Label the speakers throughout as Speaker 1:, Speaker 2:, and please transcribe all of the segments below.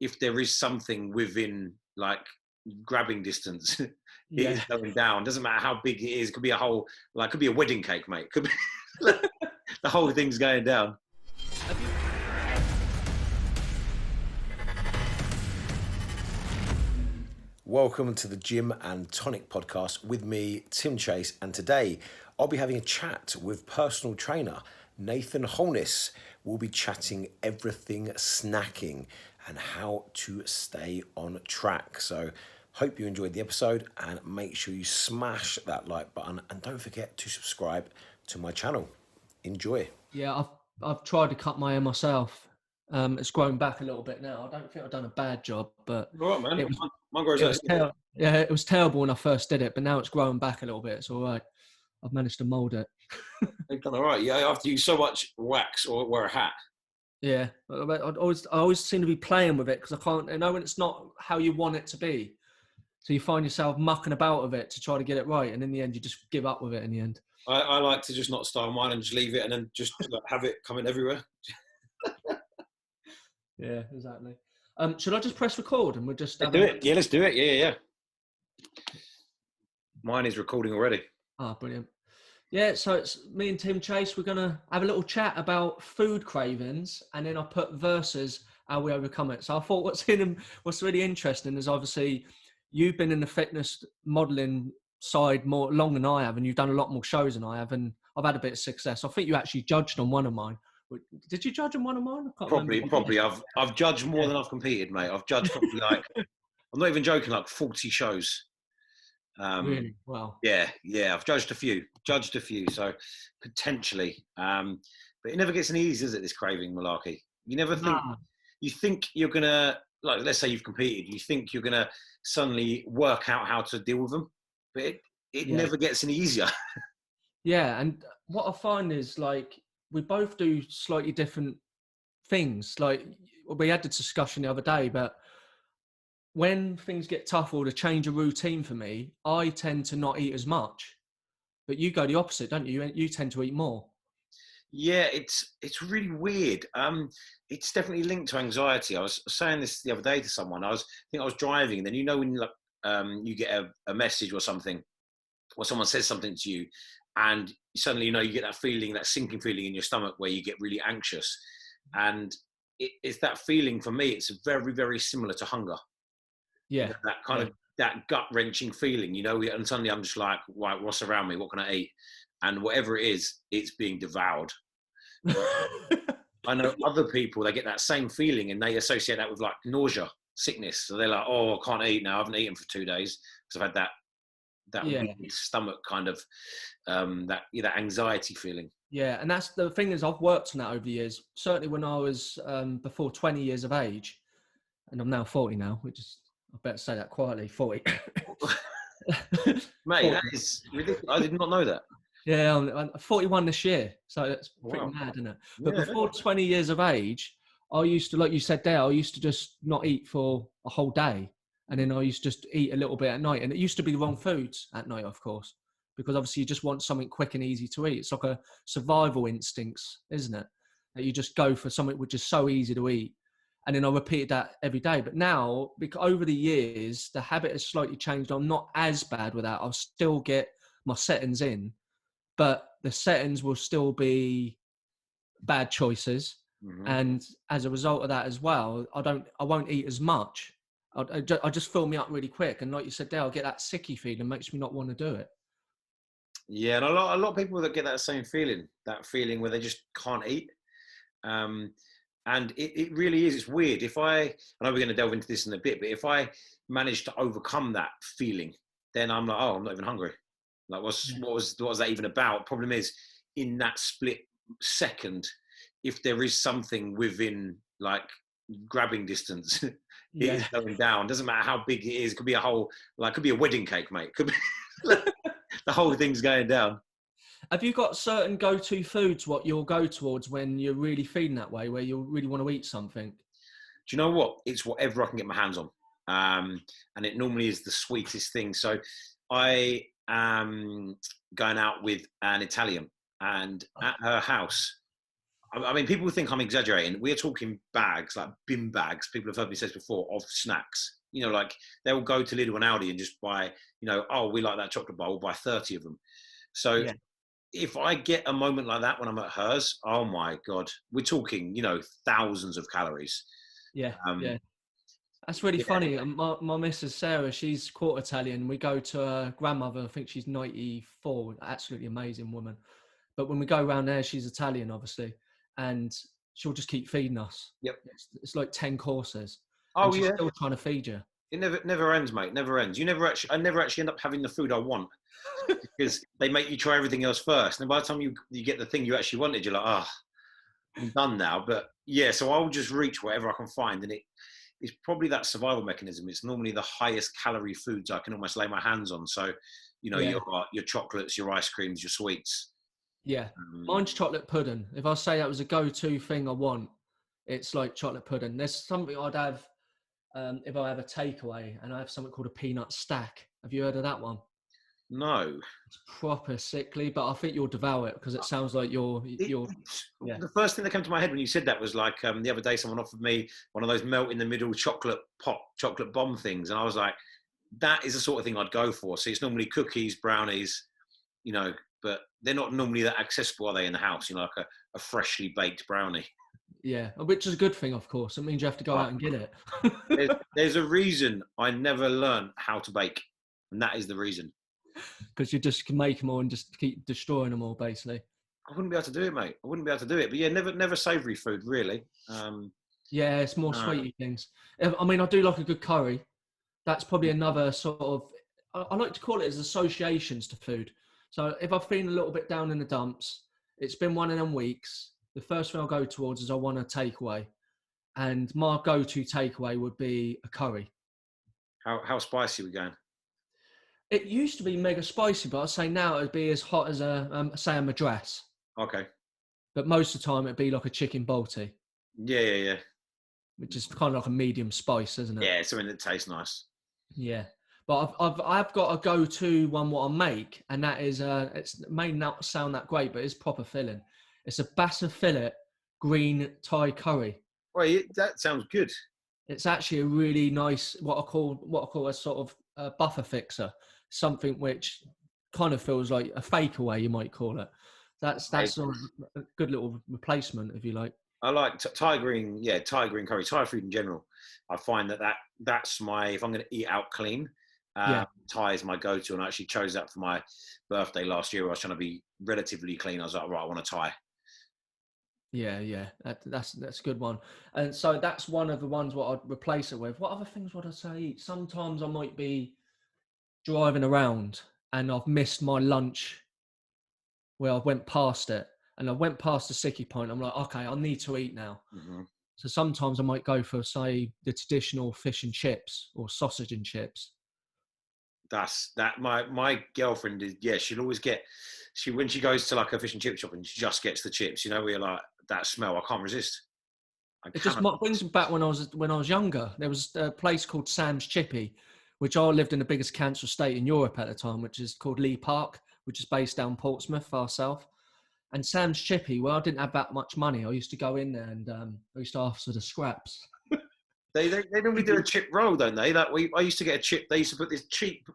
Speaker 1: if there is something within like grabbing distance, it is going down. Doesn't matter how big it is. It could be a whole, like, could be a wedding cake, mate. Could be the whole thing's going down. Welcome to the Gym and Tonic Podcast with me, Tim Chase, and today I'll be having a chat with personal trainer Nathan Honess. We'll be chatting everything snacking and how to stay on track. So hope you enjoyed the episode and make sure you smash that like button and don't forget to subscribe to my channel. Enjoy.
Speaker 2: Yeah, I've tried to cut my hair myself. It's grown back a little bit now. I don't think I've done a bad job, but
Speaker 1: All right, man.
Speaker 2: It was terrible when I first did it, but now it's growing back a little bit. It's all right. I've managed to mould it.
Speaker 1: They've done all right. Yeah, after you use so much wax or wear a hat.
Speaker 2: Yeah, I always seem to be playing with it because I can't. I know when it's not how you want it to be, so you find yourself mucking about with it to try to get it right, and in the end, you just give up with it. In the end,
Speaker 1: I like to just not style mine and just leave it, and then just like, have it coming everywhere.
Speaker 2: Yeah, exactly. Should I just press record and we'll just
Speaker 1: do it? Yeah, let's do it. Yeah. Mine is recording already.
Speaker 2: Ah, brilliant. Yeah, so it's me and Tim Chase. We're going to have a little chat about food cravings, and then I'll put versus how we overcome it. So I thought what's really interesting is obviously you've been in the fitness modeling side more long than I have, and you've done a lot more shows than I have, and I've had a bit of success. I think you actually judged on one of mine. Did you judge on one of mine?
Speaker 1: Probably. I've judged more than I've competed, mate. I've judged probably like, I'm not even joking, like 40 shows.
Speaker 2: Really? Wow.
Speaker 1: Yeah. I've judged a few. So potentially, but it never gets any easier, does it? This craving malarkey. You never think. Nah. You think you're gonna, like, let's say you've competed. You think you're gonna suddenly work out how to deal with them, but it never gets any easier.
Speaker 2: Yeah, and what I find is like, we both do slightly different things. Like we had the discussion the other day, but when things get tough or to change a routine for me, I tend to not eat as much. But you go the opposite, don't you? You tend to eat more. Yeah,
Speaker 1: it's really weird. It's definitely linked to anxiety. I was saying this the other day to someone. I think I was driving, and then when you get a message or something, or someone says something to you, and suddenly, you get that feeling, that sinking feeling in your stomach where you get really anxious. And it's that feeling for me, it's very, very similar to hunger.
Speaker 2: Yeah.
Speaker 1: That kind of, that gut wrenching feeling, and suddenly I'm just like, right, what's around me? What can I eat? And whatever it is, it's being devoured. I know other people, they get that same feeling and they associate that with like nausea, sickness. So they're like, oh, I can't eat now. I haven't eaten for 2 days because I've had that weird stomach kind of that anxiety feeling.
Speaker 2: Yeah, and that's the thing is I've worked on that over the years. Certainly when I was before 20 years of age, and I'm now 40 now, which is, I better say that quietly, 40.
Speaker 1: Mate, 40. That is ridiculous. I did not know that.
Speaker 2: Yeah, I'm 41 this year, so it's pretty mad, isn't it? But before 20 years of age, I used to, like you said there, I used to just not eat for a whole day. And then I used to just eat a little bit at night. And it used to be the wrong foods at night, of course, because obviously you just want something quick and easy to eat. It's like a survival instincts, isn't it? That you just go for something which is so easy to eat. And then I repeated that every day. But now, because over the years, the habit has slightly changed. I'm not as bad with that. I'll still get my settings in, but the settings will still be bad choices. Mm-hmm. And as a result of that as well, I won't eat as much. I just fill me up really quick. And like you said there, I'll get that sicky feeling, makes me not want to do it.
Speaker 1: Yeah, and a lot of people that get that same feeling, where they just can't eat. And it really is, it's weird. I know we're going to delve into this in a bit, but if I manage to overcome that feeling, then I'm like, oh, I'm not even hungry. Like, what was that even about? Problem is, in that split second, if there is something within like grabbing distance, it is going down. Doesn't matter how big it is. It could be a whole, like, could be a wedding cake, mate. Could be the whole thing's going down.
Speaker 2: Have you got certain go-to foods what you'll go towards when you're really feeling that way, where you really want to eat something?
Speaker 1: Do you know what? It's whatever I can get my hands on. And it normally is the sweetest thing. So I am going out with an Italian, and at her house, I mean, people think I'm exaggerating. We're talking bags, like bin bags. People have heard me say this before, of snacks. You know, like they'll go to Lidl and Aldi and just buy, you know, oh, we like that chocolate bar, we'll buy 30 of them. So
Speaker 2: Yeah,
Speaker 1: if I get a moment like that when I'm at hers, oh my God, we're talking, you know, thousands of calories.
Speaker 2: yeah,
Speaker 1: Um,
Speaker 2: yeah. That's really
Speaker 1: yeah,
Speaker 2: funny. My missus Sarah, she's quarter Italian. We go to her grandmother. I think she's 94. Absolutely amazing woman. But when we go around there, she's Italian, obviously, and she'll just keep feeding us.
Speaker 1: yep.
Speaker 2: It's like 10 courses,
Speaker 1: Oh
Speaker 2: and she's
Speaker 1: yeah.
Speaker 2: still trying to feed you.
Speaker 1: It never ends, mate. Never ends. I never actually end up having the food I want because they make you try everything else first. And by the time you get the thing you actually wanted, you're like, ah, oh, I'm done now. But yeah, so I'll just reach whatever I can find, and it's probably that survival mechanism. It's normally the highest calorie foods I can almost lay my hands on. So, you know,
Speaker 2: Yeah,
Speaker 1: your chocolates, your ice creams, your sweets.
Speaker 2: yeah. Mine's chocolate pudding. If I say that was a go-to thing I want, it's like chocolate pudding. There's something I'd have if I have a takeaway, and I have something called a peanut stack. Have you heard of that one?
Speaker 1: No.
Speaker 2: It's proper sickly, but I think you'll devour it because it sounds like you're yeah.
Speaker 1: The first thing that came to my head when you said that was like the other day someone offered me one of those melt in the middle chocolate bomb things, and I was like, that is the sort of thing I'd go for. So it's normally cookies, brownies, you know, but they're not normally that accessible, are they, in the house? You know, like a freshly baked brownie.
Speaker 2: Yeah, which is a good thing, of course. It means you have to go out and get it.
Speaker 1: There's a reason I never learned how to bake, and that is the reason.
Speaker 2: Because you just can make them all and just keep destroying them all, basically.
Speaker 1: I wouldn't be able to do it, mate. I wouldn't be able to do it. But yeah, never savoury food, really.
Speaker 2: Yeah, it's more sweety things. I mean, I do like a good curry. That's probably another sort of, I like to call it as associations to food. So if I've been a little bit down in the dumps, it's been one of them weeks, the first thing I'll go towards is I want a takeaway. And my go-to takeaway would be a curry.
Speaker 1: How spicy are we going?
Speaker 2: It used to be mega spicy, but I'd say now it'd be as hot as say a madras.
Speaker 1: Okay.
Speaker 2: But most of the time it'd be like a chicken balti.
Speaker 1: Yeah.
Speaker 2: Which is kind of like a medium spice, isn't it?
Speaker 1: Yeah, something that tastes nice.
Speaker 2: Yeah. But I've got a go-to one what I make, and that is it may not sound that great, but it's proper filling. It's a bassa fillet green Thai curry.
Speaker 1: Well, that sounds good.
Speaker 2: It's actually a really nice what I call a sort of buffer fixer, something which kind of feels like a fake away, you might call it. That's sort of a good little replacement, if you like.
Speaker 1: I like Thai green curry, Thai food in general. I find that's my, if I'm going to eat out clean, Thai is my go-to, and I actually chose that for my birthday last year. I was trying to be relatively clean. I was like, right, I want a Thai.
Speaker 2: Yeah, that's a good one. And so that's one of the ones what I'd replace it with. What other things would I say? Sometimes I might be driving around and I've missed my lunch where I went past it, and I went past the sicky point. I'm like, okay, I need to eat now. Mm-hmm. So sometimes I might go for, say, the traditional fish and chips or sausage and chips.
Speaker 1: My girlfriend is, she'll always get, when she goes to like a fish and chip shop and she just gets the chips, you know, we're like, that smell, I can't resist.
Speaker 2: It just brings me back when I was younger. There was a place called Sam's Chippy, which I lived in the biggest council estate in Europe at the time, which is called Lee Park, which is based down Portsmouth, far south. And Sam's Chippy, well, I didn't have that much money. I used to go in there and I used to ask for the scraps.
Speaker 1: They normally do a chip roll, don't they? I used to get a chip. They used to put this cheap,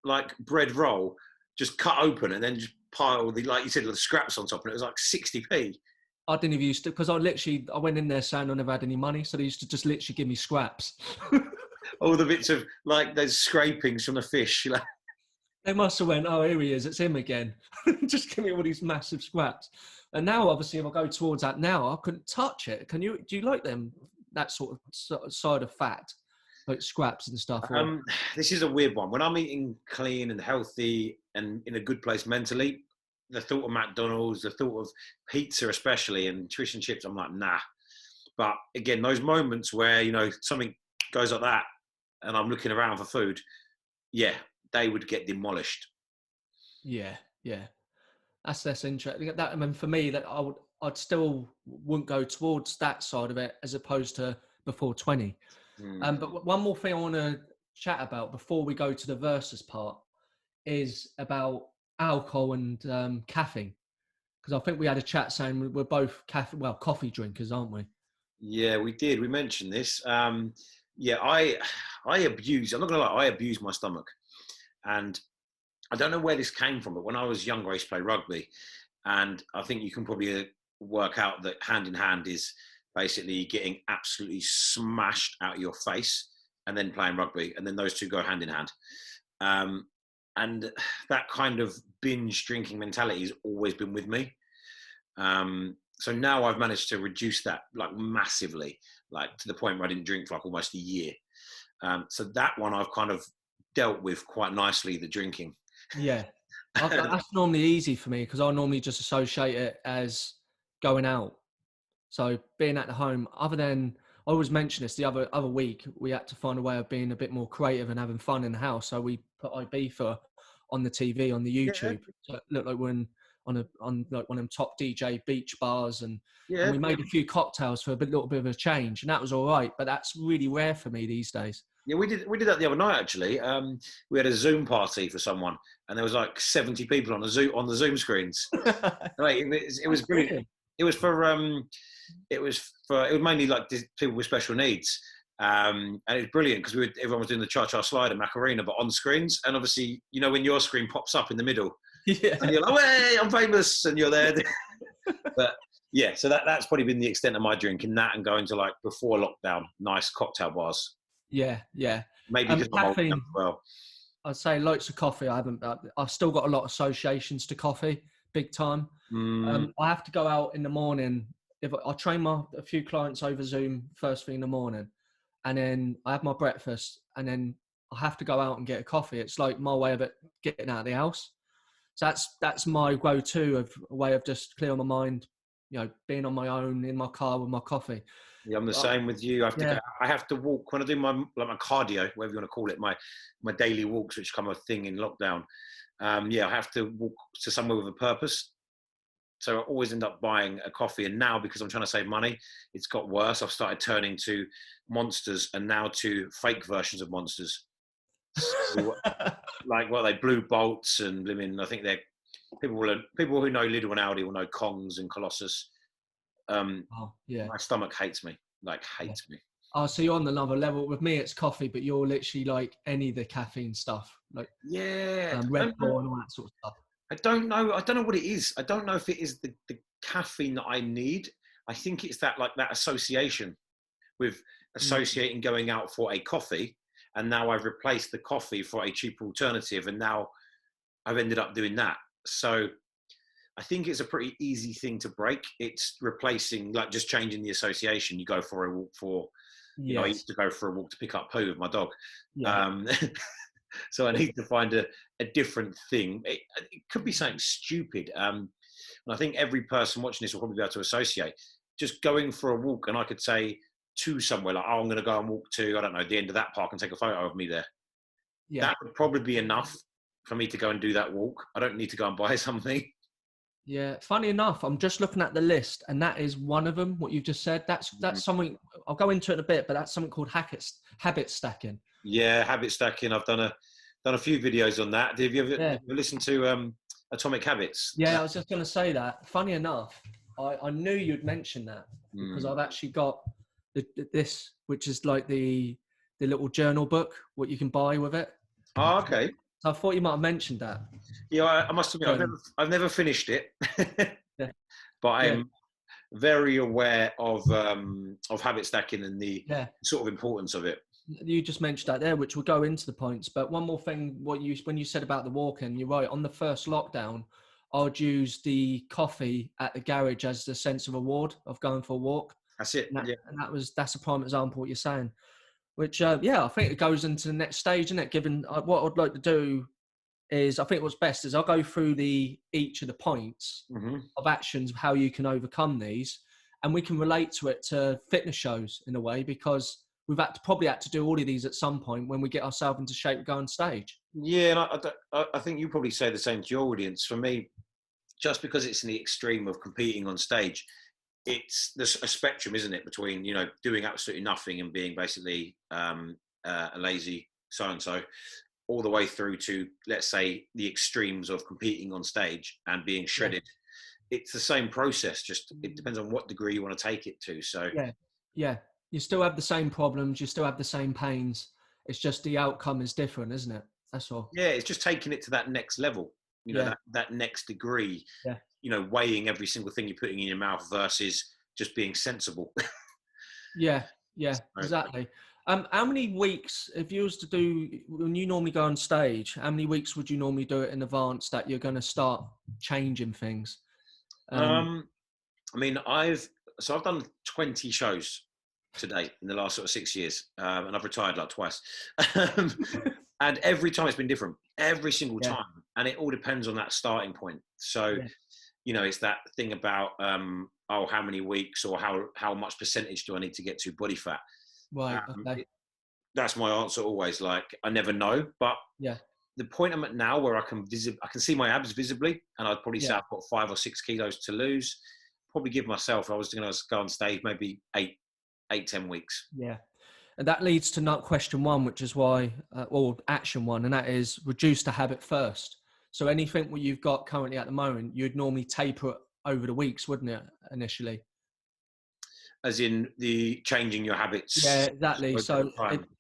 Speaker 1: like, bread roll, just cut open and then just pile like you said, the scraps on top, and it was like 60p.
Speaker 2: I didn't even used to, because I went in there saying I never had any money, so they used to just literally give me scraps.
Speaker 1: All the bits of, like, those scrapings from the fish. Like.
Speaker 2: They must have went, oh, here he is, it's him again. Just give me all these massive scraps. And now, obviously, if I go towards that now, I couldn't touch it. Do you like them, that sort of side of fat, like scraps and stuff?
Speaker 1: This is a weird one. When I'm eating clean and healthy and in a good place mentally, the thought of McDonald's, the thought of pizza especially, and fish and chips, I'm like, nah. But again, those moments where, you know, something goes like that and I'm looking around for food, yeah, they would get demolished. Yeah.
Speaker 2: That's interesting. That, I mean, for me, that I'd still wouldn't go towards that side of it as opposed to before 20. But one more thing I want to chat about before we go to the versus part is about alcohol and caffeine. Because I think we had a chat saying we're both coffee drinkers, aren't we?
Speaker 1: Yeah, we did. We mentioned this. Yeah, I abuse. I'm not gonna lie. I abuse my stomach, and I don't know where this came from. But when I was younger, I used to play rugby, and I think you can probably work out that hand in hand is basically getting absolutely smashed out of your face and then playing rugby, and then those two go hand in hand. And that kind of binge drinking mentality has always been with me. So now I've managed to reduce that like massively, like to the point where I didn't drink for like almost a year. So that one I've kind of dealt with quite nicely, the drinking.
Speaker 2: Yeah. That's normally easy for me because I normally just associate it as going out. So being at the home, other than, I always mention this, the other week, we had to find a way of being a bit more creative and having fun in the house. So we put Ibiza on the TV, on the YouTube.
Speaker 1: Yeah.
Speaker 2: So it looked like we're on like one of them top DJ beach bars, and
Speaker 1: Yeah.
Speaker 2: we made a few cocktails for a little bit of a change, and that was all right. But that's really rare for me these days.
Speaker 1: Yeah, we did that the other night actually. We had a Zoom party for someone, and there was like 70 people on the Zoom screens. Like, it was brilliant. It was mainly like people with special needs, and it was brilliant because everyone was doing the cha-cha slide and Macarena, but on screens. And obviously, you know, when your screen pops up in the middle,
Speaker 2: yeah,
Speaker 1: and you're like, "Hey, I'm famous," and you're there. But yeah, so that's probably been the extent of my drinking, that and going to like before lockdown, nice cocktail bars.
Speaker 2: Yeah.
Speaker 1: Maybe because I'm old
Speaker 2: caffeine
Speaker 1: as well.
Speaker 2: I'd say loads of coffee. I've still got a lot of associations to coffee, big time. I have to go out in the morning. If I train a few clients over Zoom first thing in the morning, and then I have my breakfast, and then I have to go out and get a coffee. It's like my way of getting out of the house. So that's my go-to of a way of just clearing my mind. You know, being on my own in my car with my coffee.
Speaker 1: Yeah, I'm the same with you. I have to walk when I do my cardio, whatever you want to call it, my daily walks, which become a thing in lockdown. Yeah, I have to walk to somewhere with a purpose. So I always end up buying a coffee. And now, because I'm trying to save money, it's got worse. I've started turning to Monsters and now to fake versions of Monsters. So, like, well, they Blue Bolts and I think they're people who know Lidl and Aldi will know Kongs and Colossus. My stomach hates me, me.
Speaker 2: Oh, so you're on another level. With me, it's coffee, but you're literally like any of the caffeine stuff, like Red Bull and all that sort of stuff.
Speaker 1: I don't know what it is. I don't know if it is the caffeine that I need. I think it's that association with associating going out for a coffee, and now I've replaced the coffee for a cheaper alternative, and now I've ended up doing that. So I think it's a pretty easy thing to break. It's replacing, like, just changing the association. You go for a walk I used to go for a walk to pick up poo with my dog. Yeah. So I need to find a different thing. It could be something stupid. And I think every person watching this will probably be able to associate. Just going for a walk, and I could say to somewhere like, oh, I'm going to go and walk to, I don't know, the end of that park and take a photo of me there. Yeah. That would probably be enough for me to go and do that walk. I don't need to go and buy something.
Speaker 2: Yeah, funny enough, I'm just looking at the list, and that is one of them. What you've just said, that's something I'll go into it in a bit, but that's something called habit stacking.
Speaker 1: Yeah, habit stacking. I've done a few videos on that. Have you ever listened to Atomic Habits?
Speaker 2: Yeah, I was just going to say that. Funny enough, I knew you'd mention that because I've actually got this, which is like the little journal book, what you can buy with it.
Speaker 1: Oh, okay.
Speaker 2: So I thought you might have mentioned that.
Speaker 1: Yeah, I must admit, I've never finished it, but I'm very aware of habit stacking and the sort of importance of it.
Speaker 2: You just mentioned that there, which will go into the points. But one more thing, when you said about the walking, you're right. On the first lockdown, I'd use the coffee at the garage as the sense of reward of going for a walk.
Speaker 1: That's it.
Speaker 2: And that's a prime example of what you're saying. Which, I think it goes into the next stage, isn't it? Given what I'd like to do is, I think what's best is I'll go through each of the points of actions of how you can overcome these, and we can relate to it to fitness shows in a way, because we've probably had to do all of these at some point when we get ourselves into shape to go on stage.
Speaker 1: Yeah, and I think you probably say the same to your audience. For me, just because it's in the extreme of competing on stage, there's a spectrum, isn't it, between, doing absolutely nothing and being basically a lazy so-and-so, all the way through to, let's say, the extremes of competing on stage and being shredded. it's the same process. Just it depends on what degree you want to take it to. So
Speaker 2: yeah, you still have the same problems, you still have the same pains. It's just the outcome is different, isn't it? That's all.
Speaker 1: yeah, it's just taking it to that next level. You know, that next degree.
Speaker 2: Yeah.
Speaker 1: You know, weighing every single thing you're putting in your mouth versus just being sensible.
Speaker 2: Yeah, exactly. How many weeks, if you was to do, when you normally go on stage, how many weeks would you normally do it in advance that you're going to start changing things?
Speaker 1: I mean, I've done 20 shows to date in the last sort of 6 years, and I've retired like twice. And every time it's been different, every single time, and it all depends on that starting point. So, you know, it's that thing about how many weeks or how much percentage do I need to get to body fat?
Speaker 2: Right. Okay.
Speaker 1: That's my answer always. Like, I never know, but the point I'm at now where I can see my abs visibly, and I'd probably say I've got 5 or 6 kilos to lose. Probably give myself, if I was going to go on stage, maybe 10 weeks.
Speaker 2: Yeah. And that leads to not question one, which is why, or action one, and that is reduce the habit first. So anything what you've got currently at the moment, you'd normally taper it over the weeks, wouldn't it, initially?
Speaker 1: As in the changing your habits.
Speaker 2: Yeah, exactly. So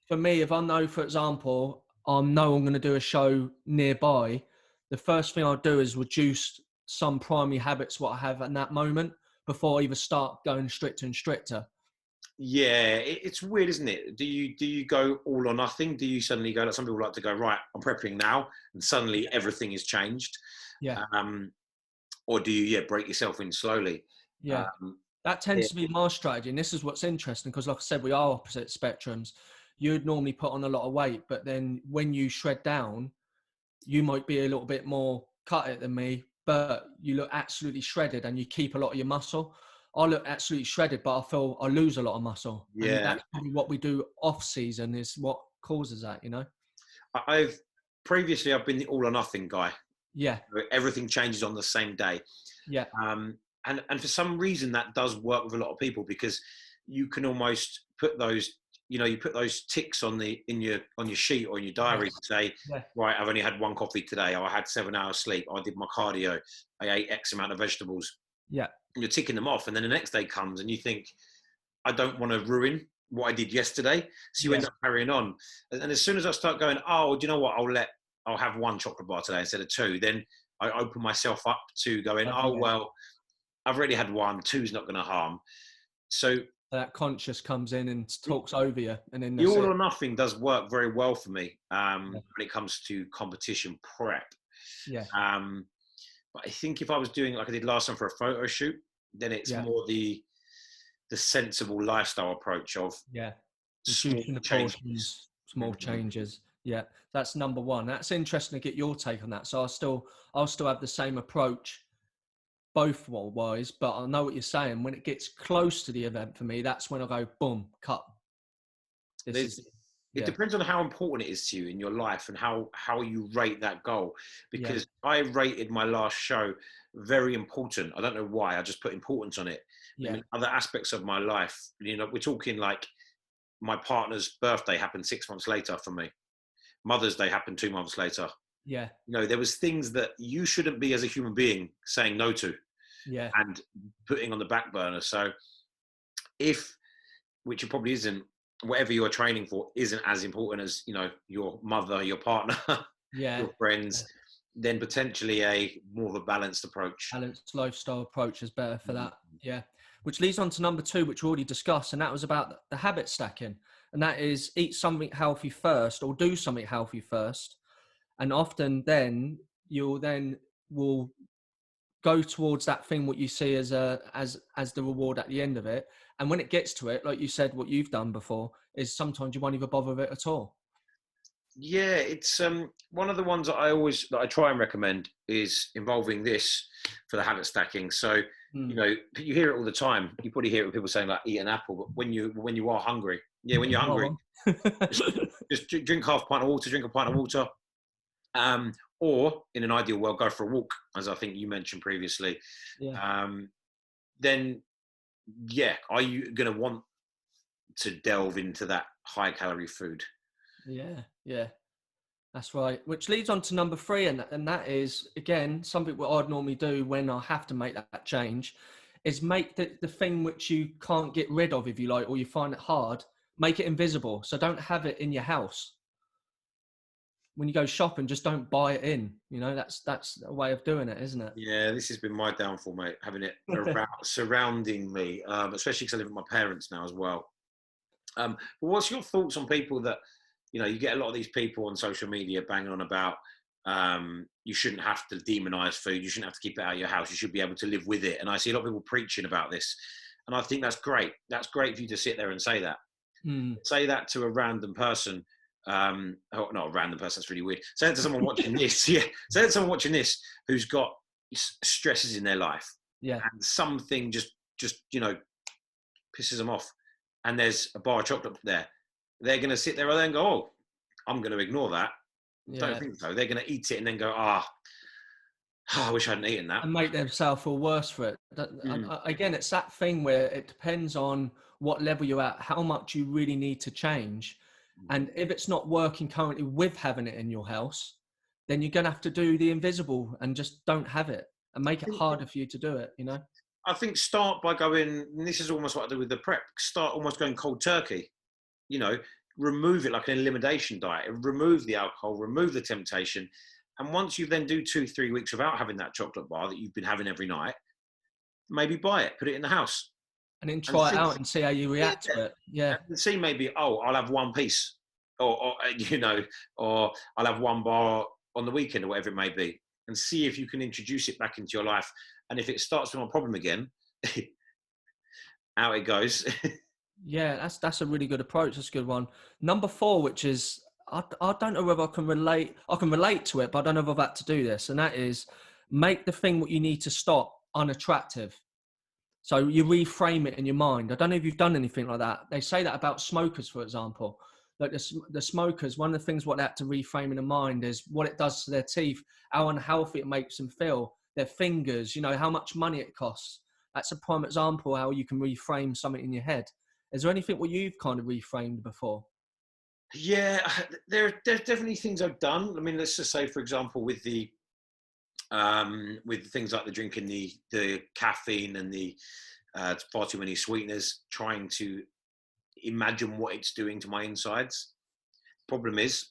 Speaker 2: for me, if I know, for example, I'm going to do a show nearby, the first thing I'll do is reduce some primary habits what I have at that moment before I even start going stricter and stricter.
Speaker 1: Yeah, it's weird, isn't it? Do you go all or nothing? Do you suddenly go, like some people like to go, right, I'm prepping now, and suddenly everything is changed?
Speaker 2: Yeah.
Speaker 1: Or do you, break yourself in slowly?
Speaker 2: Yeah. That tends to be my strategy. And this is what's interesting because, like I said, we are opposite spectrums. You'd normally put on a lot of weight, but then when you shred down, you might be a little bit more cut it than me, but you look absolutely shredded and you keep a lot of your muscle. I look absolutely shredded, but I feel I lose a lot of muscle.
Speaker 1: Yeah.
Speaker 2: And that's probably what we do off season is what causes that, you know?
Speaker 1: I've been the all or nothing guy.
Speaker 2: Yeah.
Speaker 1: Everything changes on the same day.
Speaker 2: Yeah.
Speaker 1: And for some reason that does work with a lot of people because you can almost put those, you put those ticks on your sheet or in your diary to say, right, I've only had 1 coffee today. Or I had 7 hours sleep. I did my cardio. I ate X amount of vegetables.
Speaker 2: Yeah.
Speaker 1: And you're ticking them off. And then the next day comes and you think, I don't want to ruin what I did yesterday. So you end up carrying on. And as soon as I start going, oh, do you know what? I'll have 1 chocolate bar today instead of 2. Then I open myself up to going, well, I've already had 1, 2's not going to harm. So
Speaker 2: that conscious comes in and talks over you. And then
Speaker 1: the all or nothing does work very well for me when it comes to competition prep.
Speaker 2: Yeah.
Speaker 1: But I think if I was doing like I did last time for a photo shoot, then it's more the sensible lifestyle approach of
Speaker 2: small changes. Yeah, that's number one. That's interesting to get your take on that. So I'll still have the same approach both wise, but I know what you're saying. When it gets close to the event for me, that's when I go, boom, cut.
Speaker 1: It depends on how important it is to you in your life and how you rate that goal. Because I rated my last show very important. I don't know why. I just put importance on it. I mean, other aspects of my life, we're talking like my partner's birthday happened 6 months later for me. Mother's Day happened 2 months later.
Speaker 2: Yeah.
Speaker 1: There was things that you shouldn't be as a human being saying no to.
Speaker 2: Yeah.
Speaker 1: And putting on the back burner. So which it probably isn't, whatever you're training for isn't as important as, your mother, your partner, your friends, then potentially a more of a balanced approach.
Speaker 2: Balanced lifestyle approach is better for that. Yeah. Which leads on to number 2, which we already discussed, and that was about the habit stacking. And that is eat something healthy first or do something healthy first. And often then will go towards that thing what you see as the reward at the end of it. And when it gets to it, like you said, what you've done before is sometimes you won't even bother with it at all. Yeah,
Speaker 1: it's one of the ones that I try and recommend is involving this for the habit stacking. So you hear it all the time. You probably hear it with people saying like eat an apple, but when you are hungry, when you're hungry, just drink half a pint of water, drink a pint of water. Or in an ideal world, go for a walk, as I think you mentioned previously. Then, are you going to want to delve into that high calorie food?
Speaker 2: Yeah. That's right. Which leads on to number 3, and that is, again, something what I'd normally do when I have to make that change, is make the thing which you can't get rid of, if you like, or you find it hard, make it invisible. So don't have it in your house. When you go shopping, just don't buy it in. You know, that's a way of doing it, isn't it?
Speaker 1: Yeah, this has been my downfall, mate, having it around, surrounding me, especially because I live with my parents now as well. But what's your thoughts on people that, you get a lot of these people on social media banging on about you shouldn't have to demonize food, you shouldn't have to keep it out of your house, you should be able to live with it. And I see a lot of people preaching about this. And I think that's great. That's great for you to sit there and say that. Say that to a random person. Not a random person, that's really weird. Say it to someone watching this. Yeah. Say it to someone watching this who's got stresses in their life.
Speaker 2: Yeah.
Speaker 1: And something just pisses them off. And there's a bar of chocolate there. They're going to sit there and then go, oh, I'm going to ignore that. Yeah. Don't think so. They're going to eat it and then go, I wish I hadn't eaten that.
Speaker 2: And make themselves feel worse for it. Again, it's that thing where it depends on what level you're at, how much you really need to change. And if it's not working currently with having it in your house, then you're going to have to do the invisible and just don't have it and make it harder for you to do it,
Speaker 1: I think start by going, and this is almost what I do with the prep, start almost going cold turkey. Remove it like an elimination diet. Remove the alcohol, remove the temptation. And once you then do 2-3 weeks without having that chocolate bar that you've been having every night, maybe buy it, put it in the house.
Speaker 2: And then try it out and see how you react to it. Yeah.
Speaker 1: And see maybe, I'll have one piece or I'll have one bar on the weekend or whatever it may be, and see if you can introduce it back into your life. And if it starts with a problem again, out it goes.
Speaker 2: Yeah, that's a really good approach. That's a good one. Number 4, which is, I don't know whether I can relate to it, but I don't know if I've had to do this. And that is make the thing what you need to stop unattractive. So you reframe it in your mind. I don't know if you've done anything like that. They say that about smokers, for example. Like the smokers, one of the things what they have to reframe in the mind is what it does to their teeth, how unhealthy it makes them feel, their fingers, how much money it costs. That's a prime example how you can reframe something in your head. Is there anything what you've kind of reframed before?
Speaker 1: Yeah, there's definitely things I've done. I mean, let's just say, for example, with things like the drinking the caffeine and the far too many sweeteners, trying to imagine what it's doing to my insides. Problem is,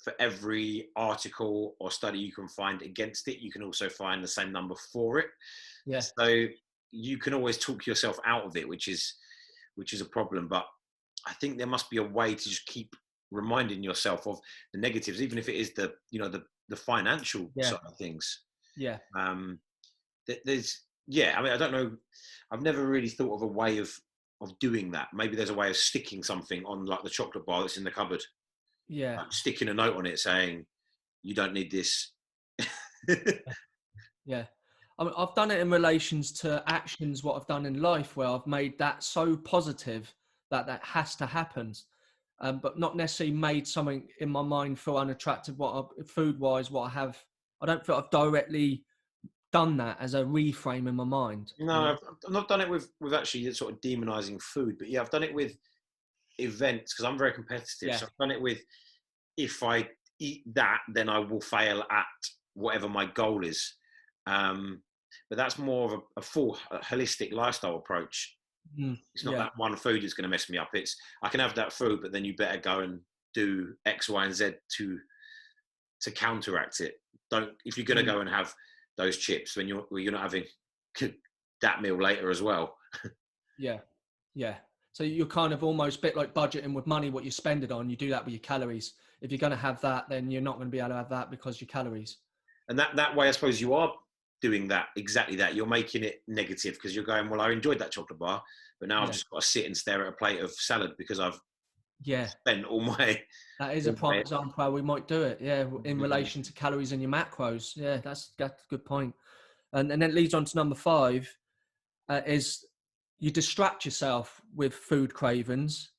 Speaker 1: for every article or study you can find against it, you can also find the same number for it.
Speaker 2: Yeah.
Speaker 1: So you can always talk yourself out of it, which is a problem. But I think there must be a way to just keep reminding yourself of the negatives, even if it is the financial side of things.
Speaker 2: Yeah.
Speaker 1: I mean, I don't know. I've never really thought of a way of doing that. Maybe there's a way of sticking something on, like the chocolate bar that's in the cupboard.
Speaker 2: Yeah.
Speaker 1: Like sticking a note on it saying, you don't need this.
Speaker 2: Yeah. I mean, I've done it in relations to actions, what I've done in life, where I've made that so positive that has to happen. But not necessarily made something in my mind feel unattractive, food-wise, what I have. I don't feel I've directly done that as a reframe in my mind.
Speaker 1: No, I've not done it with actually sort of demonizing food, but yeah, I've done it with events because I'm very competitive.
Speaker 2: Yeah.
Speaker 1: So I've done it with, if I eat that, then I will fail at whatever my goal is. But that's more of a full holistic lifestyle approach. It's not that one food is going to mess me up. It's, I can have that food, but then you better go and do X, Y, and Z to counteract it. If you're going to go and have those chips, when you're not having that meal later as well.
Speaker 2: Yeah. So you're kind of almost a bit like budgeting with money, what you spend it on. You do that with your calories. If you're going to have that, then you're not going to be able to have that because your calories.
Speaker 1: And that way, I suppose you are doing that, exactly that. You're making it negative because you're going, well, I enjoyed that chocolate bar, but now I've just got to sit and stare at a plate of salad because I've spent all my...
Speaker 2: That is a prime example how we might do it, in relation to calories and your macros. Yeah, that's a good point. And then it leads on to number 5, is you distract yourself with food cravings,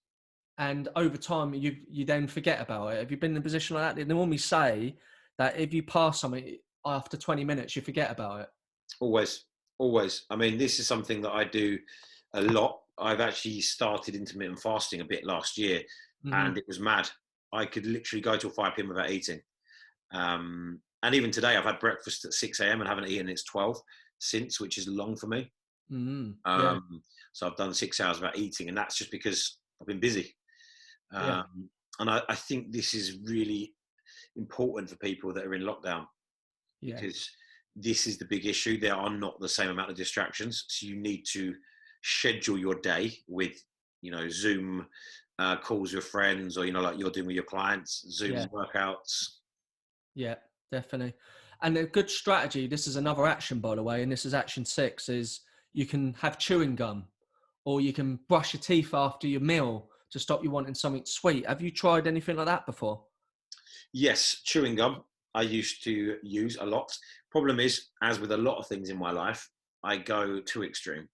Speaker 2: and over time you then forget about it. Have you been in a position like that? They normally say that if you pass something after 20 minutes, you forget about it.
Speaker 1: Always. I mean, this is something that I do a lot. I've actually started intermittent fasting a bit last year, and it was mad. I could literally go till 5 p.m. without eating. And even today, I've had breakfast at 6 a.m. and haven't eaten. It's 12 since, which is long for me.
Speaker 2: Yeah.
Speaker 1: So I've done 6 hours without eating, and that's just because I've been busy.
Speaker 2: Yeah.
Speaker 1: And I think this is really important for people that are in lockdown, because this is the big issue. There are not the same amount of distractions. So you need to schedule your day with, Zoom calls with friends, or, like you're doing with your clients, Zoom workouts.
Speaker 2: Yeah, definitely. And a good strategy, this is another action, by the way, and this is action 6, is you can have chewing gum, or you can brush your teeth after your meal to stop you wanting something sweet. Have you tried anything like that before?
Speaker 1: Yes, chewing gum I used to use a lot. Problem is, as with a lot of things in my life, I go too extreme.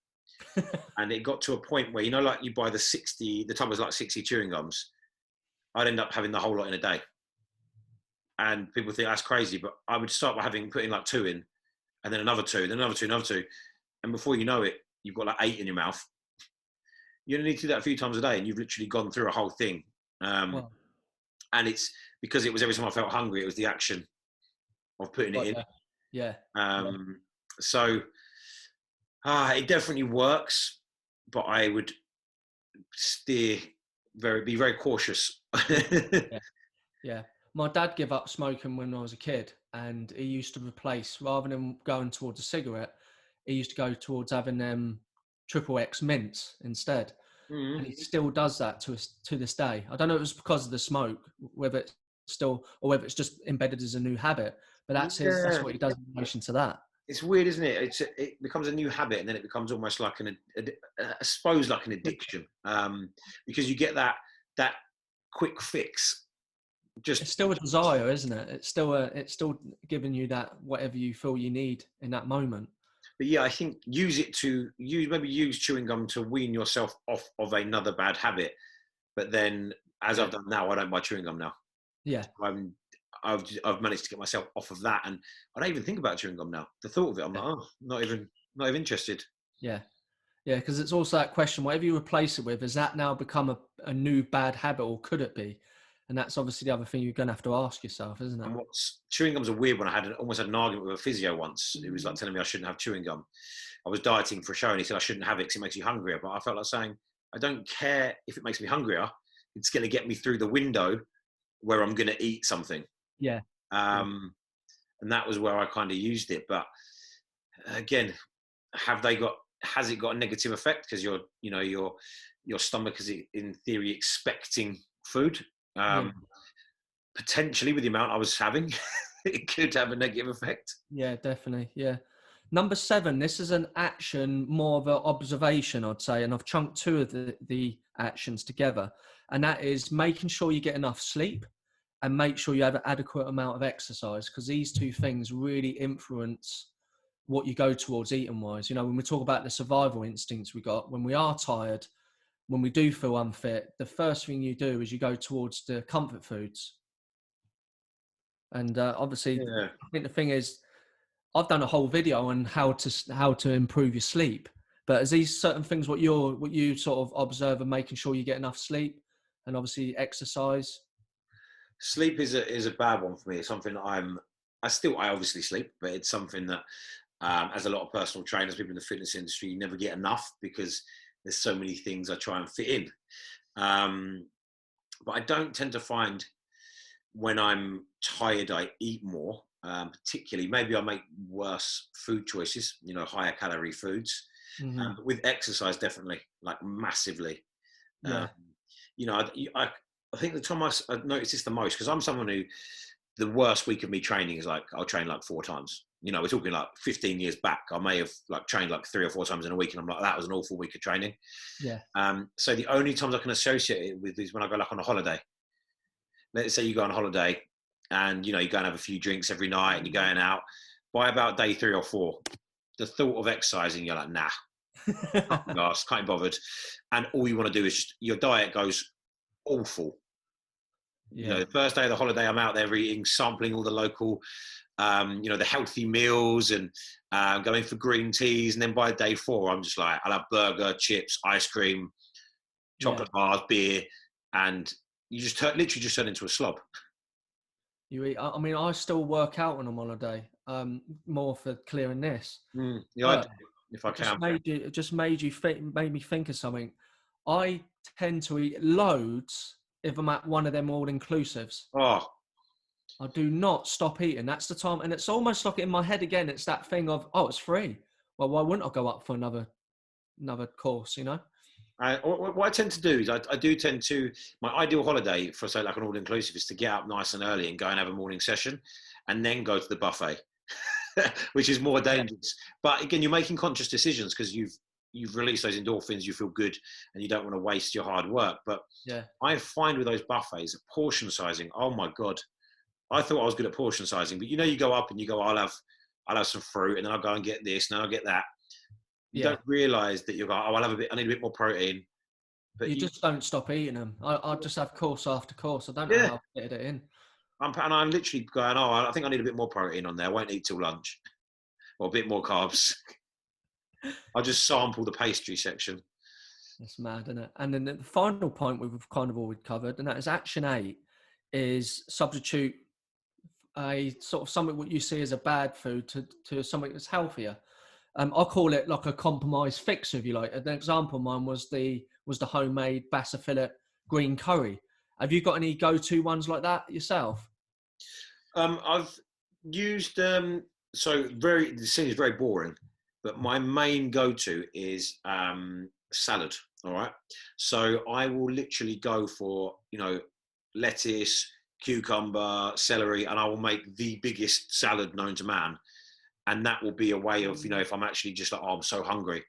Speaker 1: And it got to a point where, like you buy the tub was like 60 chewing gums. I'd end up having the whole lot in a day. And people think that's crazy, but I would start by putting like 2 in, and then another 2, then another 2, another 2. And before you know it, you've got like 8 in your mouth. You only need to do that a few times a day, and you've literally gone through a whole thing.
Speaker 2: Wow.
Speaker 1: And it's because it was every time I felt hungry, it was the action of putting it in.
Speaker 2: Yeah.
Speaker 1: So it definitely works, but I would be very cautious.
Speaker 2: Yeah. My dad gave up smoking when I was a kid, and he used to replace, rather than going towards a cigarette, he used to go towards having them XXX mints instead. And he still does that to this day. I don't know if it's because of the smoke, whether it's still, or whether it's just embedded as a new habit, but that's what he does in relation to that.
Speaker 1: It's weird, isn't it? It becomes a new habit, and then it becomes almost like I suppose like an addiction, because you get that quick fix.
Speaker 2: It's still a desire, isn't it? It's still giving you that whatever you feel you need in that moment.
Speaker 1: But yeah, I think maybe use chewing gum to wean yourself off of another bad habit. But then, as I've done now, I don't buy chewing gum now.
Speaker 2: Yeah,
Speaker 1: I've managed to get myself off of that, and I don't even think about chewing gum now. The thought of it, I'm like, not even interested.
Speaker 2: Yeah, because it's also that question: whatever you replace it with, has that now become a new bad habit, or could it be? And that's obviously the other thing you're going to have to ask yourself, isn't it?
Speaker 1: And chewing gum's a weird one. I almost had an argument with a physio once. He was like telling me I shouldn't have chewing gum. I was dieting for a show, and he said I shouldn't have it because it makes you hungrier. But I felt like saying, I don't care if it makes me hungrier. It's going to get me through the window where I'm going to eat something.
Speaker 2: Yeah.
Speaker 1: And that was where I kind of used it. But again, has it got a negative effect because your stomach is in theory expecting food? Potentially, with the amount I was having, it could have a negative effect.
Speaker 2: Yeah, definitely. Yeah. Number 7, this is an action, more of an observation, I'd say, and I've chunked 2 of the actions together, and that is making sure you get enough sleep and make sure you have an adequate amount of exercise, because these 2 things really influence what you go towards eating wise. When we talk about the survival instincts we got, when we are tired, when we do feel unfit, the first thing you do is you go towards the comfort foods. And obviously, I think the thing is, I've done a whole video on how to improve your sleep. But is these certain things what you sort of observe and making sure you get enough sleep, and obviously exercise?
Speaker 1: Sleep is a bad one for me. It's something I obviously sleep, but it's something that, as a lot of personal trainers, people in the fitness industry, you never get enough because there's so many things I try and fit in. But I don't tend to find when I'm tired, I eat more. Particularly, maybe I make worse food choices, higher calorie foods. But with exercise, definitely, like massively.
Speaker 2: Yeah.
Speaker 1: I think the time I noticed this the most, because I'm someone who, the worst week of me training is like, I'll train like 4 times. We're talking like 15 years back. I may have like trained like 3 or 4 times in a week, and I'm like, that was an awful week of training.
Speaker 2: Yeah.
Speaker 1: So the only times I can associate it with is when I go like on a holiday. Let's say you go on holiday and, you go and have a few drinks every night and you're going out. By about day 3 or 4, the thought of exercising, you're like, nah, can't be bothered. And all you want to do is just, your diet goes awful.
Speaker 2: Yeah.
Speaker 1: The first day of the holiday, I'm out there eating, sampling all the local, the healthy meals and going for green teas. And then by day 4, I'm just like, I'll have burger, chips, ice cream, chocolate bars, beer. And you just literally turn into a slob.
Speaker 2: You eat. I mean, I still work out when I'm on holiday. More for clearing this.
Speaker 1: Yeah, I do,
Speaker 2: But
Speaker 1: if I
Speaker 2: it just
Speaker 1: can.
Speaker 2: made me think of something. I tend to eat loads if I'm at one of them all-inclusives.
Speaker 1: Oh,
Speaker 2: I do not stop eating. That's the time. And it's almost like in my head again, it's that thing of, oh, it's free. Well, why wouldn't I go up for another course, you know?
Speaker 1: What I tend to do is I do tend to, my ideal holiday for, say, like an all-inclusive is to get up nice and early and go and have a morning session and then go to the buffet, which is more dangerous. But again, you're making conscious decisions because you've released those endorphins, you feel good, and you don't want to waste your hard work. But
Speaker 2: Yeah.
Speaker 1: I find with those buffets, portion sizing, oh my God, I thought I was good at portion sizing, but you go up and you go, I'll have some fruit and then I'll go and get this and then I'll get that. You don't realise that you're going, oh, I need a bit more protein. But
Speaker 2: you just don't stop eating them. I just have course after course. I don't know how I fitted it in.
Speaker 1: I'm literally going, oh, I think I need a bit more protein on there. I won't eat till lunch. Or a bit more carbs. I'll just sample the pastry section.
Speaker 2: That's mad, isn't it? And then the final point we've kind of already covered, and that is action 8 is substitute a sort of something what you see as a bad food to something that's healthier. I call it like a compromise fix, if you like. An example of mine was the homemade Bassa fillet green curry. Have you got any go-to ones like that yourself?
Speaker 1: I've used the scene is very boring, but my main go-to is salad. All right, so I will literally go for lettuce, cucumber, celery, and I will make the biggest salad known to man. And that will be a way of, if I'm actually just like, oh, I'm so hungry.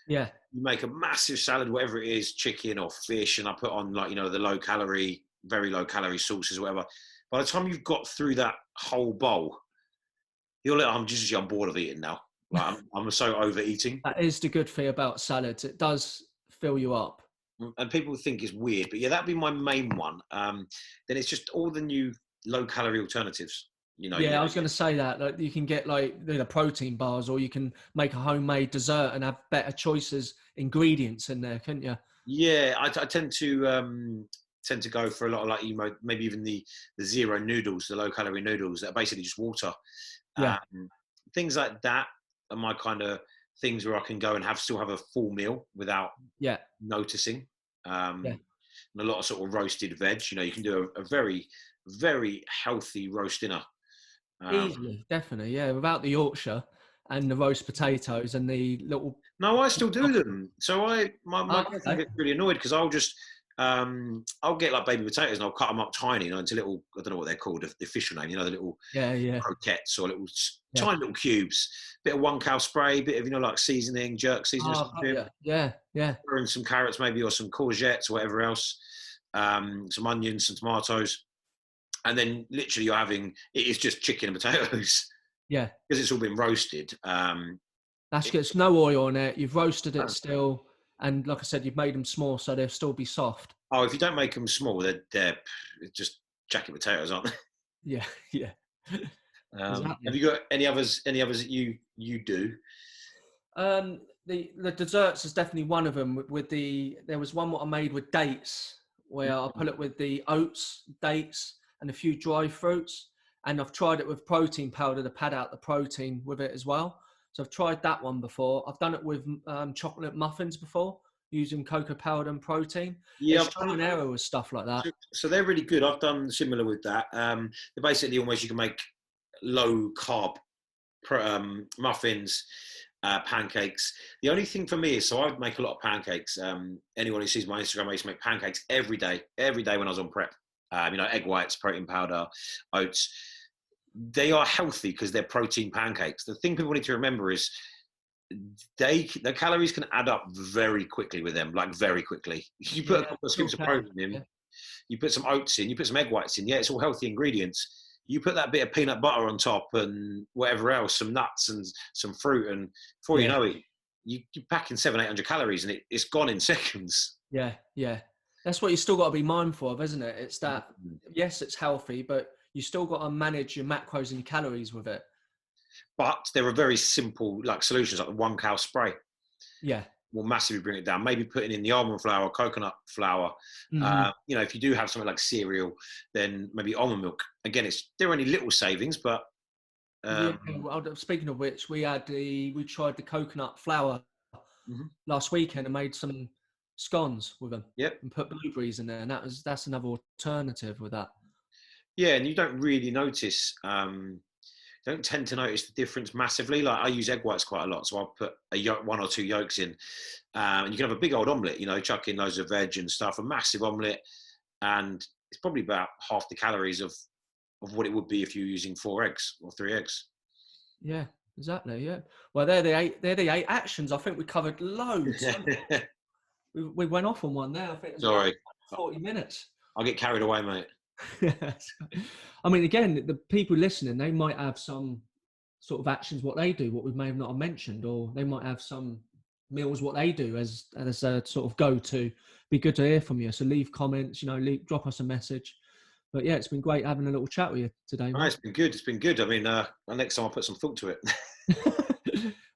Speaker 2: Yeah.
Speaker 1: You make a massive salad, whatever it is, chicken or fish, and I put on the very low calorie sauces or whatever. By the time you've got through that whole bowl, I'm bored of eating now. Like I'm so overeating.
Speaker 2: That is the good thing about salads. It does fill you up.
Speaker 1: And people think it's weird, but yeah, that'd be my main one. Then it's just all the new low calorie alternatives.
Speaker 2: I was going to say that. Like, you can get protein bars, or you can make a homemade dessert and have better choices, ingredients in there, couldn't you?
Speaker 1: Yeah, I tend to go for a lot of maybe even the zero noodles, the low calorie noodles that are basically just water.
Speaker 2: Yeah.
Speaker 1: Things like that are my kind of things where I can go and still have a full meal without noticing. And a lot of sort of roasted veg. You can do a very, very healthy roast dinner.
Speaker 2: Easily, definitely, yeah. Without the Yorkshire and the roast potatoes and the little.
Speaker 1: No, I still do them. So my girlfriend gets really annoyed because I'll get like baby potatoes and I'll cut them up tiny, into little, I don't know what they're called, the official name, the little croquettes or little tiny little cubes. Bit of 1 cow spray, bit of like seasoning, jerk seasoning.
Speaker 2: Yeah.
Speaker 1: And some carrots maybe or some courgettes or whatever else. Some onions, some tomatoes. And then literally it is just chicken and potatoes.
Speaker 2: Yeah.
Speaker 1: Because it's all been roasted.
Speaker 2: That's good. It's no oil on it. You've roasted it still. And like I said, you've made them small, so they'll still be soft.
Speaker 1: Oh, if you don't make them small, they're just jacket potatoes, aren't they?
Speaker 2: Yeah.
Speaker 1: Exactly. Have you got any others that you do?
Speaker 2: The desserts is definitely one of them. There was one what I made with dates, where I put it with the oats, dates, and a few dry fruits. And I've tried it with protein powder to pad out the protein with it as well. So I've tried that one before. I've done it with chocolate muffins before, using cocoa powder and protein. Yeah, it's trial and error with stuff like that.
Speaker 1: So they're really good. I've done similar with that. They're basically almost, you can make low carb muffins, pancakes. The only thing for me is, so I would make a lot of pancakes. Anyone who sees my Instagram, I used to make pancakes every day when I was on prep. Egg whites, protein powder, oats. They are healthy because they're protein pancakes. The thing people need to remember is the calories can add up very quickly with them, like very quickly. You put a couple of scoops of protein in, you put some oats in, you put some egg whites in. Yeah, it's all healthy ingredients. You put that bit of peanut butter on top and whatever else, some nuts and some fruit, and before you know it, you're packing 700-800 calories and it's gone in seconds.
Speaker 2: Yeah. That's what you still got to be mindful of, isn't it? It's that, yes, it's healthy, but you still got to manage your macros and your calories with it.
Speaker 1: But there are very simple solutions, like the 1 cow spray.
Speaker 2: Yeah.
Speaker 1: will massively bring it down. Maybe putting in the almond flour, coconut flour. You know, if you do have something like cereal, then maybe almond milk. Again, they're only little savings, but
Speaker 2: yeah. Well, speaking of which, we tried the coconut flour last weekend and made some scones with them.
Speaker 1: Yep.
Speaker 2: And put blueberries in there, and that's another alternative with that.
Speaker 1: Yeah, and you don't really notice. Don't tend to notice the difference massively. Like I use egg whites quite a lot, so I'll put one or two yolks in, and you can have a big old omelette. You know, chuck in loads of veg and stuff, a massive omelette, and it's probably about half the calories of what it would be if you're using 4 eggs or 3 eggs.
Speaker 2: Yeah, exactly. Yeah. Well, they're the 8 actions. I think we covered loads. we went off on one there. I think it was
Speaker 1: Sorry,
Speaker 2: 40 minutes.
Speaker 1: I'll get carried away, mate.
Speaker 2: I mean, again, the people listening, they might have some sort of actions, what they do, what we may have not mentioned, or they might have some meals, what they do as a sort of go-to. Be good to hear from you. So leave comments, you know, drop us a message. But yeah, it's been great having a little chat with you today.
Speaker 1: Oh, it's been good. It's been good. I mean, next time I'll put some thought to it.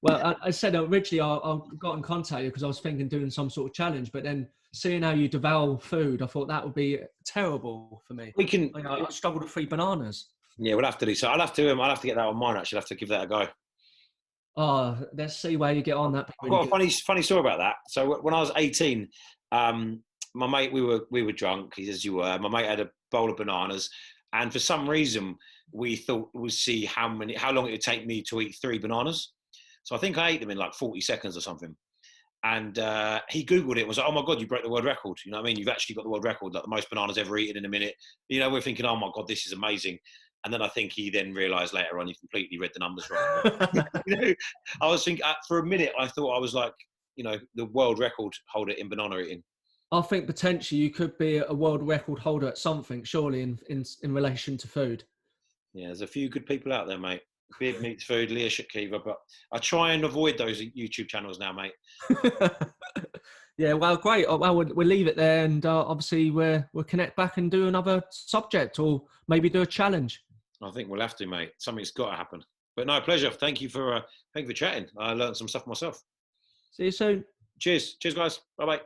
Speaker 2: Well, I said originally I got in contact with you because I was thinking doing some sort of challenge, but then seeing how you devour food, I thought that would be terrible for me. I struggle to feed bananas.
Speaker 1: Yeah, we'll have to do so. I'll have to get that on mine. Actually, I'll have to give that a go.
Speaker 2: Oh, let's see where you get on that.
Speaker 1: I've got a funny story about that. So when I was 18, my mate, we were drunk, as you were. My mate had a bowl of bananas, and for some reason we thought we'd see how long it would take me to eat 3 bananas. So I think I ate them in like 40 seconds or something. And he Googled it and was like, oh my God, you broke the world record. You know what I mean? You've actually got the world record, like the most bananas ever eaten in a minute. You know, we're thinking, oh my God, this is amazing. And then I think he then realised later on he completely read the numbers wrong. You know, I was thinking, for a minute, I thought I was like, you know, the world record holder in banana eating.
Speaker 2: I think potentially you could be a world record holder at something, surely, in relation to food.
Speaker 1: Yeah, there's a few good people out there, mate. Beard Meats Food, Leah Shakiva, but I try and avoid those YouTube channels now, mate.
Speaker 2: Yeah, well, great. Well, we'll leave it there, and obviously we'll connect back and do another subject, or maybe do a challenge.
Speaker 1: I think we'll have to, mate. Something's got to happen. But no, pleasure. Thank you for chatting. I learned some stuff myself.
Speaker 2: See you soon.
Speaker 1: Cheers, guys. Bye bye.